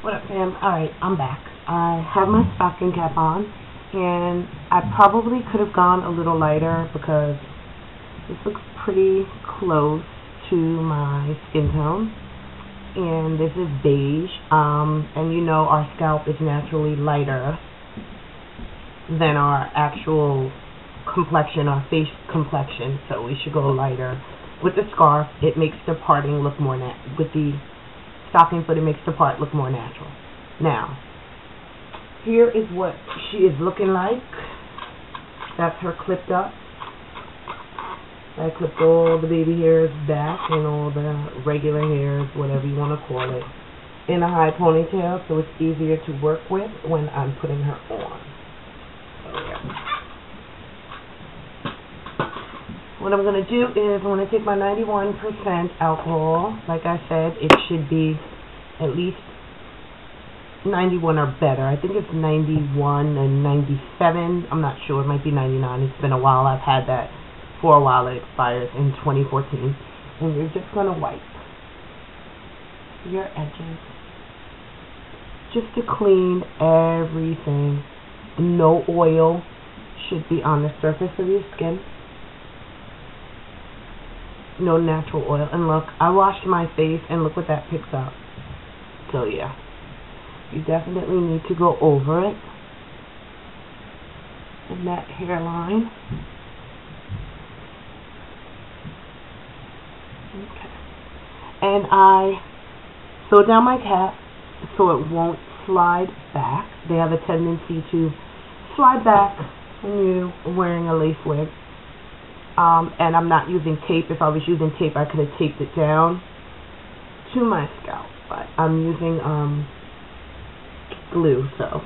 What up, fam? Alright, I'm back. I have my stocking cap on, and I probably could have gone a little lighter because this looks pretty close to my skin tone. And this is beige, and you know our scalp is naturally lighter than our actual complexion, our face complexion, so we should go lighter. With the scarf, it makes the parting look more with the stocking foot, it makes the part look more natural. Now, here is what she is looking like. That's her clipped up. I clipped all the baby hairs back and all the regular hairs, whatever you want to call it, in a high ponytail, so it's easier to work with when I'm putting her on. So, yeah. What I'm going to do is I'm going to take my 91% alcohol. Like I said, it should be at least 91 or better. I think it's 91 and 97. I'm not sure. It might be 99. It's been a while. I've had that for a while. It expires in 2014. And you're just going to wipe your edges just to clean everything. No oil should be on the surface of your skin. No natural oil. And look, I washed my face and look what that picks up. So yeah, you definitely need to go over it. And that hairline. Okay. And I sew down my cap so it won't slide back. They have a tendency to slide back when you're wearing a lace wig. And I'm not using tape. If I was using tape, I could have taped it down to my scalp. But I'm using glue, so.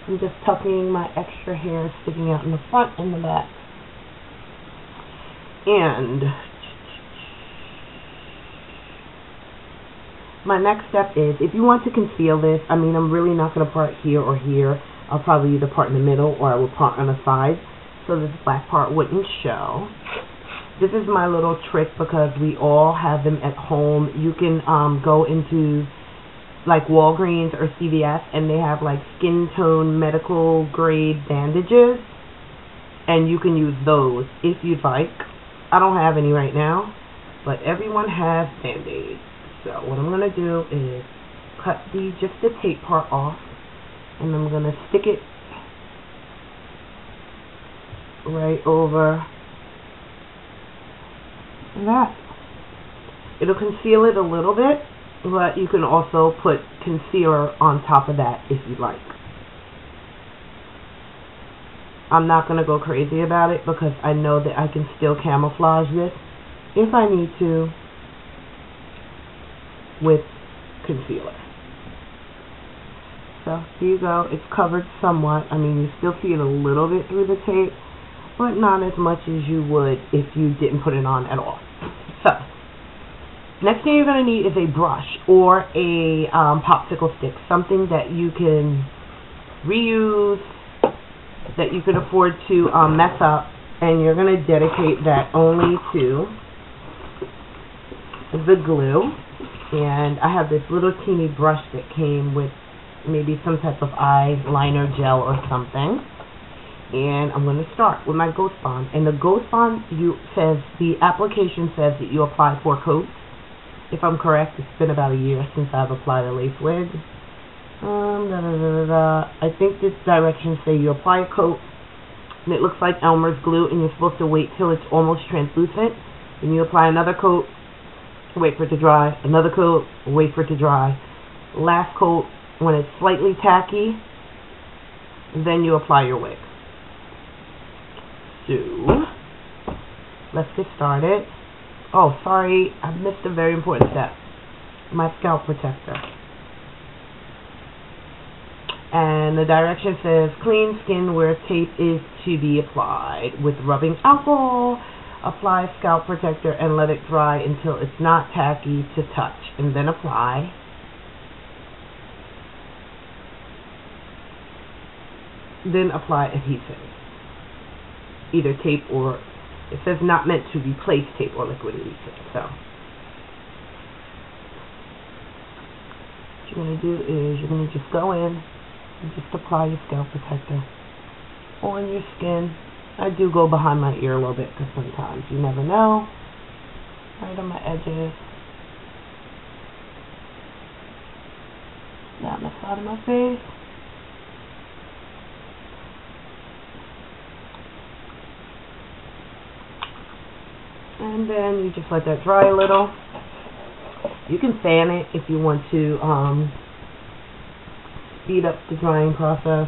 I'm just tucking my extra hair sticking out in the front and the back. And my next step is, if you want to conceal this, I mean, I'm really not going to part here or here. I'll probably either part in the middle or I will part on the side, so this black part wouldn't show. This is my little trick because we all have them at home. You can go into like Walgreens or CVS and they have like skin tone medical grade bandages, and you can use those if you'd like. I don't have any right now, but everyone has Band-Aids. So what I'm going to do is cut just the tape part off, and I'm going to stick it right over that. It'll conceal it a little bit, but you can also put concealer on top of that if you'd like. I'm not going to go crazy about it because I know that I can still camouflage this if I need to with concealer. So here you go. It's covered somewhat. I mean, you still see it a little bit through the tape, but not as much as you would if you didn't put it on at all. So next thing you're going to need is a brush or a popsicle stick, something that you can reuse, that you can afford to mess up, and you're going to dedicate that only to the glue. And I have this little teeny brush that came with maybe some type of eyeliner gel or something. And I'm going to start with my Ghost Bond. And the Ghost Bond the application says that you apply 4 coats. If I'm correct, it's been about a year since I've applied a lace wig. I think this directions say you apply a coat, and it looks like Elmer's glue, and you're supposed to wait till it's almost translucent. Then you apply another coat, wait for it to dry, another coat, wait for it to dry. Last coat, when it's slightly tacky, then you apply your wig. So, let's get started. Oh, sorry, I missed a very important step. My scalp protector. And the direction says, clean skin where tape is to be applied. With rubbing alcohol, apply scalp protector and let it dry until it's not tacky to touch. And then apply. Then apply adhesive. Either tape or It says not meant to replace tape or liquid adhesive. So what you're going to do is you're going to just go in and just apply your scalp protector on your skin. I do go behind my ear a little bit because sometimes you never know. Right on my edges. Down the side of my face. And then you just let that dry a little. You can fan it if you want to speed up the drying process.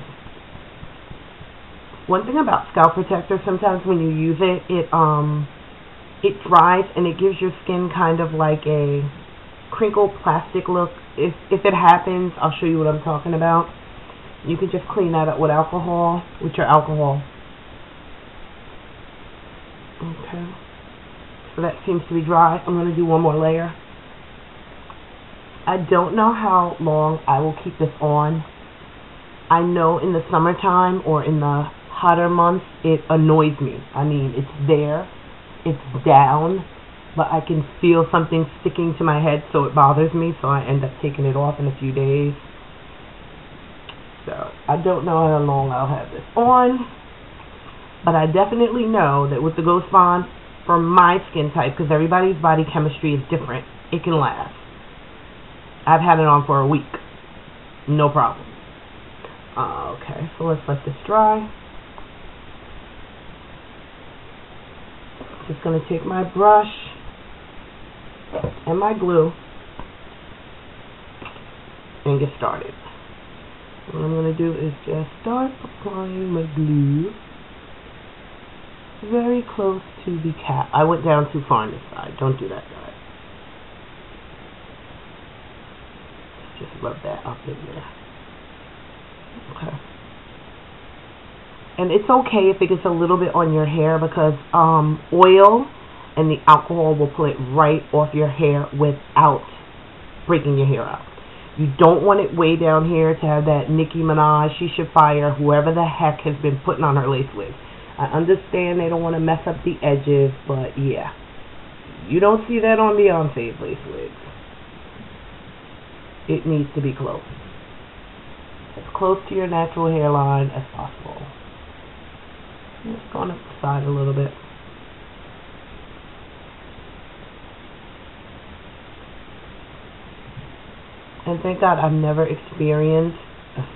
One thing about scalp protector, sometimes when you use it, it dries and it gives your skin kind of like a crinkled plastic look. If it happens, I'll show you what I'm talking about. You can just clean that up with alcohol, with your alcohol. Okay. So that seems to be dry. I'm going to do one more layer. I don't know how long I will keep this on. I know in the summertime or in the hotter months, it annoys me. I mean, it's there, it's down, but I can feel something sticking to my head, so it bothers me, so I end up taking it off in a few days. So I don't know how long I'll have this on, but I definitely know that with the Ghost Bond, for my skin type, because everybody's body chemistry is different, it can last. I've had it on for a week. No problem. Okay, so let's let this dry. Just going to take my brush and my glue and get started. What I'm going to do is just start applying my glue very close to the cap. I went down too far on this side. Don't do that, guys. Just rub that up in there. Okay. And it's okay if it gets a little bit on your hair because oil and the alcohol will pull it right off your hair without breaking your hair out. You don't want it way down here to have that Nicki Minaj, Shisha Fire, whoever the heck has been putting on her lace wig. I understand they don't want to mess up the edges, but yeah. You don't see that on Beyonce's lace wigs. It needs to be close. As close to your natural hairline as possible. Just going up the side a little bit. And thank God I've never experienced,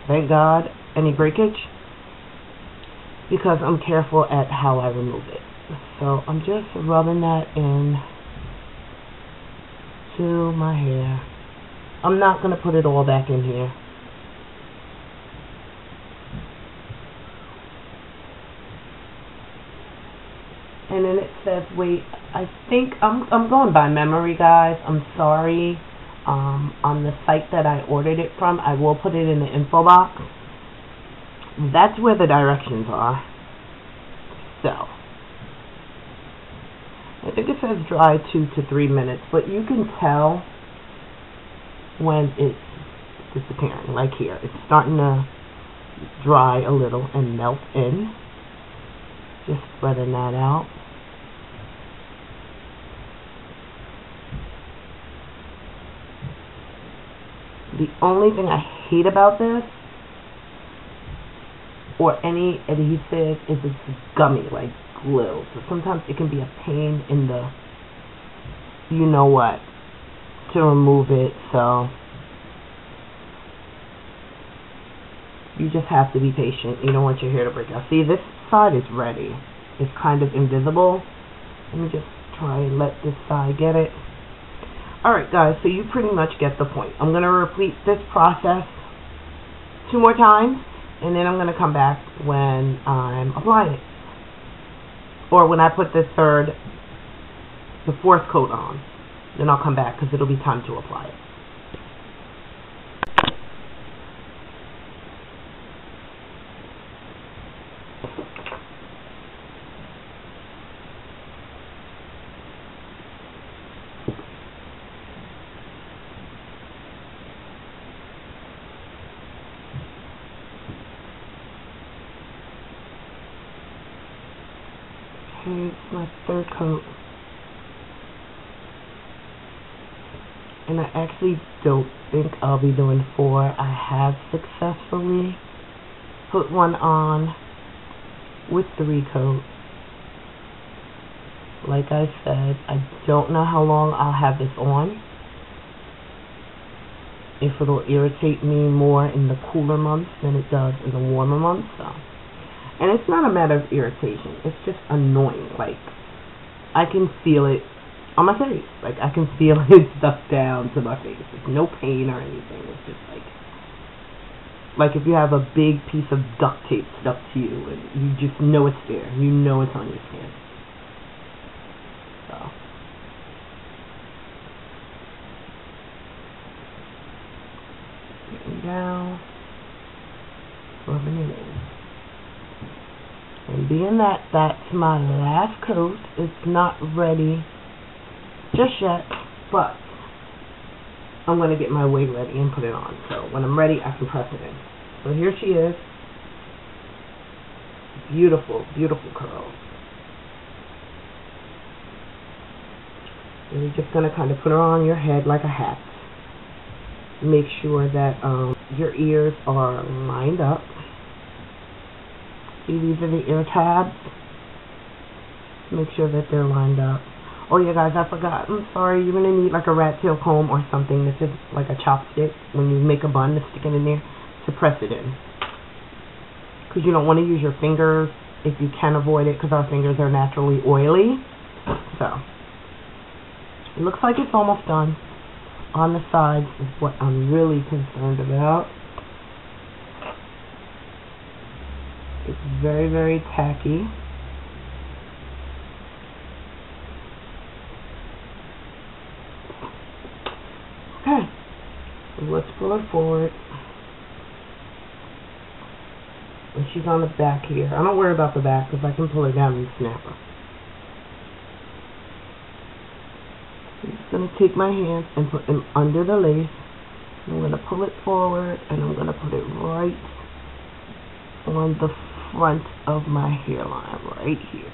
thank God, any breakage, because I'm careful at how I remove it. So I'm just rubbing that in to my hair. I'm not going to put it all back in here. And then it says, wait, I think, I'm going by memory, guys. I'm sorry. On the site that I ordered it from, I will put it in the info box. That's where the directions are. So, I think it says dry 2 to 3 minutes, but you can tell when it's disappearing. Like here, it's starting to dry a little and melt in. Just spreading that out. The only thing I hate about this, or any adhesive, is it's gummy, like glue. So sometimes it can be a pain in the, you know what, to remove it. So you just have to be patient. You don't want your hair to break out. See, this side is ready. It's kind of invisible. Let me just try and let this side get it. Alright guys, so you pretty much get the point. I'm going to repeat this process 2 more times, and then I'm going to come back when I'm applying it. Or when I put the 4th coat on. Then I'll come back because it'll be time to apply it. Okay, it's my third coat. And I actually don't think I'll be doing 4. I have successfully put one on with 3 coats. Like I said, I don't know how long I'll have this on. If it'll irritate me more in the cooler months than it does in the warmer months. So. And it's not a matter of irritation. It's just annoying. Like, I can feel it on my face. Like, I can feel it stuck down to my face. It's no pain or anything. It's just like if you have a big piece of duct tape stuck to you and you just know it's there. You know it's on your skin. So. Getting down. Rubbing it in. And being that that's my last coat, it's not ready just yet, but I'm going to get my wig ready and put it on. So when I'm ready, I can press it in. So here she is. Beautiful, beautiful curls. And you're just going to kind of put her on your head like a hat. Make sure that your ears are lined up. See, these are the ear tabs. Make sure that they're lined up. Oh yeah, guys, I forgot. I'm sorry. You're going to need like a rat tail comb or something that's just like a chopstick when you make a bun to stick it in there to press it in. Because you don't want to use your fingers if you can avoid it, because our fingers are naturally oily. So, it looks like it's almost done. On the sides is what I'm really concerned about. It's very, very tacky. Okay, so let's pull it forward. And she's on the back here. I don't worry about the back because I can pull her down and snap her. I'm just going to take my hands and put them under the lace. I'm going to pull it forward and I'm going to put it right on the front of my hairline, right here.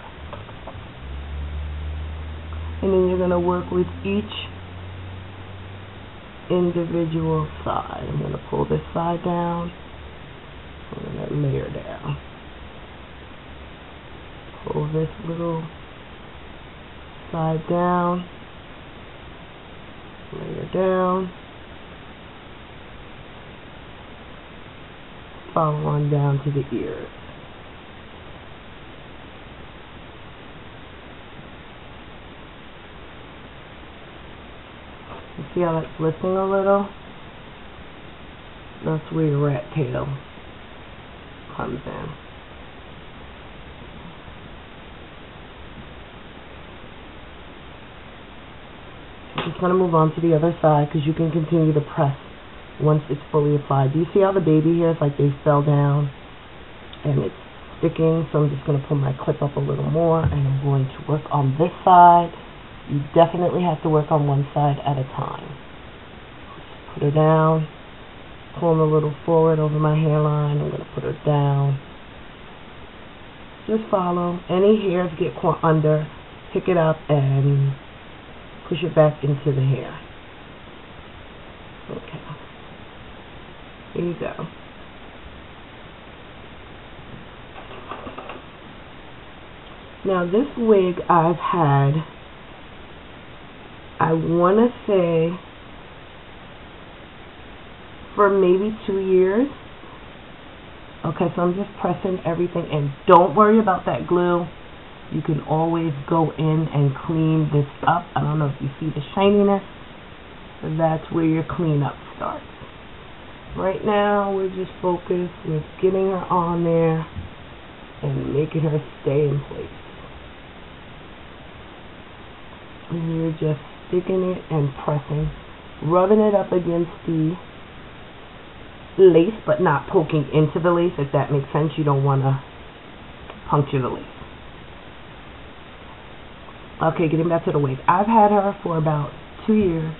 And then you're going to work with each individual side. I'm going to pull this side down. I'm going to layer down. Pull this little side down. Layer down. Follow on down to the ears. You see how that's lifting a little? That's where your rat tail comes in. I'm just going to move on to the other side because you can continue to press once it's fully applied. Do you see how the baby hairs, like they fell down and it's sticking? So I'm just going to pull my clip up a little more and I'm going to work on this side. You definitely have to work on one side at a time. Put her down, pull a little forward over my hairline. I'm going to put her down. Just follow. Any hairs get caught under, pick it up and push it back into the hair. Okay. Here you go. Now this wig I've had, I want to say, for maybe 2 years. Okay, so I'm just pressing everything in. Don't worry about that glue. You can always go in and clean this up. I don't know if you see the shininess. That's where your cleanup starts. Right now, we're just focused with getting her on there and making her stay in place. And you're just sticking it and pressing, rubbing it up against the lace, but not poking into the lace, if that makes sense. You don't want to puncture the lace. Okay, getting back to the wig. I've had her for about 2 years.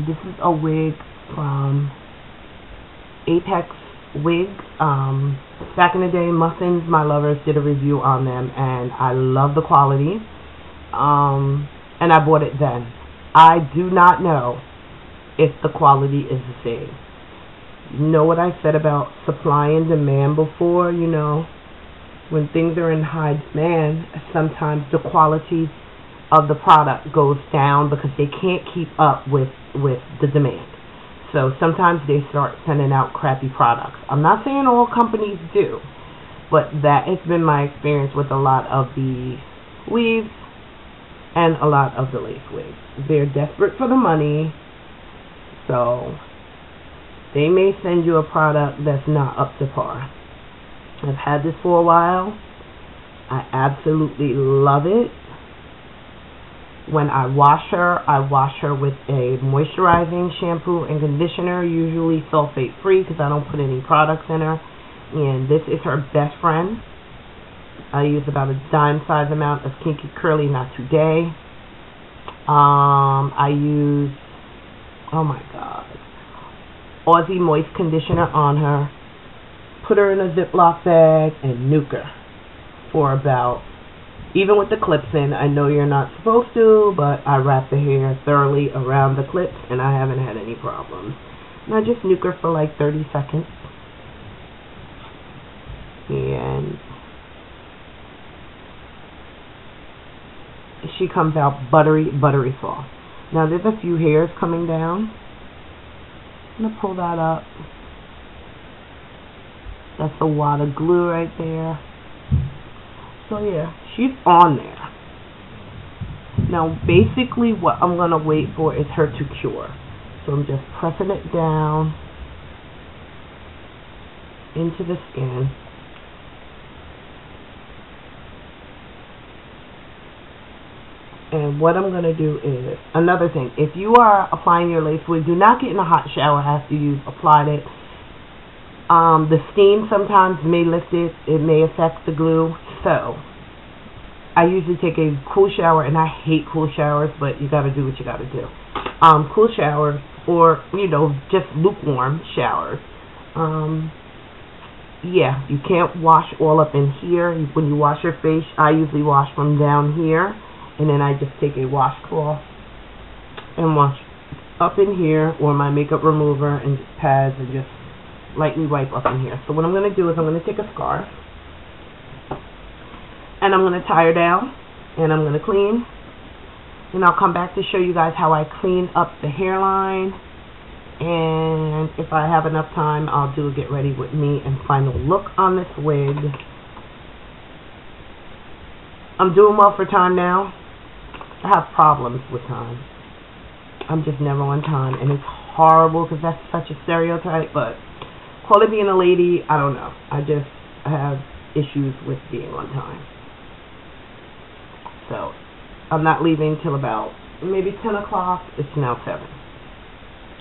This is a wig from Apex wigs. Back in the day, Muffins, My Lovers, did a review on them, and I love the quality. And I bought it then. I do not know if the quality is the same. You know what I said about supply and demand before? You know, when things are in high demand, sometimes the quality of the product goes down because they can't keep up with the demand. So sometimes they start sending out crappy products. I'm not saying all companies do, but that has been my experience with a lot of the weaves and a lot of the lace wigs. They're desperate for the money, so they may send you a product that's not up to par. I've had this for a while. I absolutely love it. When I wash her with a moisturizing shampoo and conditioner, usually sulfate free because I don't put any products in her. And this is her best friend. I use about a dime size amount of Kinky Curly Not Today. I use, oh my god, Aussie Moist Conditioner on her. Put her in a Ziploc bag and nuke her for about, even with the clips in, I know you're not supposed to, but I wrap the hair thoroughly around the clips and I haven't had any problems. And I just nuke her for like 30 seconds. And she comes out buttery soft. Now there's a few hairs coming down. I'm going to pull that up. That's a wad of glue right there. So yeah, she's on there. Now basically what I'm going to wait for is her to cure. So I'm just pressing it down into the skin. And what I'm going to do is, another thing, if you are applying your lace wig, do not get in a hot shower after you've applied it. The steam sometimes may lift it. It may affect the glue. So I usually take a cool shower, and I hate cool showers, but you got to do what you got to do. Cool showers, or, you know, just lukewarm showers. Yeah, you can't wash all up in here. When you wash your face, I usually wash from down here, and then I just take a washcloth and wash up in here, or my makeup remover and pads, and just lightly wipe up in here. So what I'm going to do is I'm going to take a scarf, and I'm going to tie her down, and I'm going to clean, and I'll come back to show you guys how I clean up the hairline, and if I have enough time, I'll do a get ready with me and final look on this wig. I'm doing well for time now. I have problems with time. I'm just never on time, and it's horrible because that's such a stereotype, but call it being a lady, I don't know. I have issues with being on time. So I'm not leaving till about maybe 10 o'clock. It's now 7.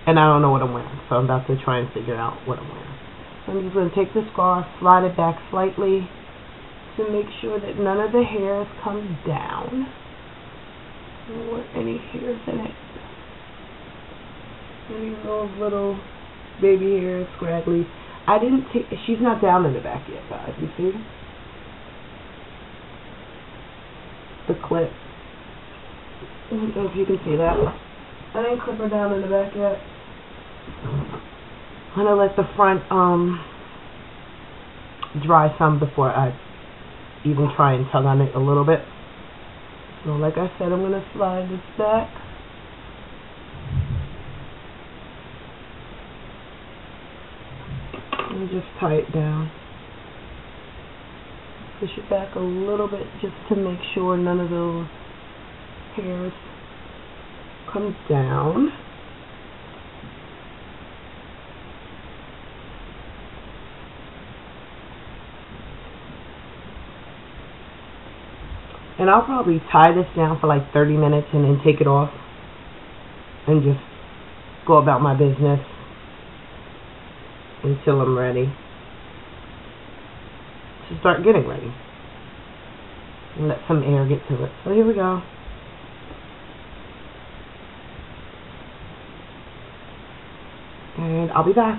And I don't know what I'm wearing, so I'm about to try and figure out what I'm wearing. So I'm just going to take the scarf, slide it back slightly to make sure that none of the hairs come down. I don't want any hairs in it. Any of those little baby hairs, scraggly. I didn't take, she's not down in the back yet, guys. You see? The clip. I don't know if you can see that. I didn't clip her down in the back yet. I'm going to let the front dry some before I even try and tug on it a little bit. So like I said, I'm going to slide this back. And just tie it down. Push it back a little bit just to make sure none of those hairs come down. And I'll probably tie this down for like 30 minutes and then take it off and just go about my business until I'm ready to start getting ready. And let some air get to it. So here we go. And I'll be back.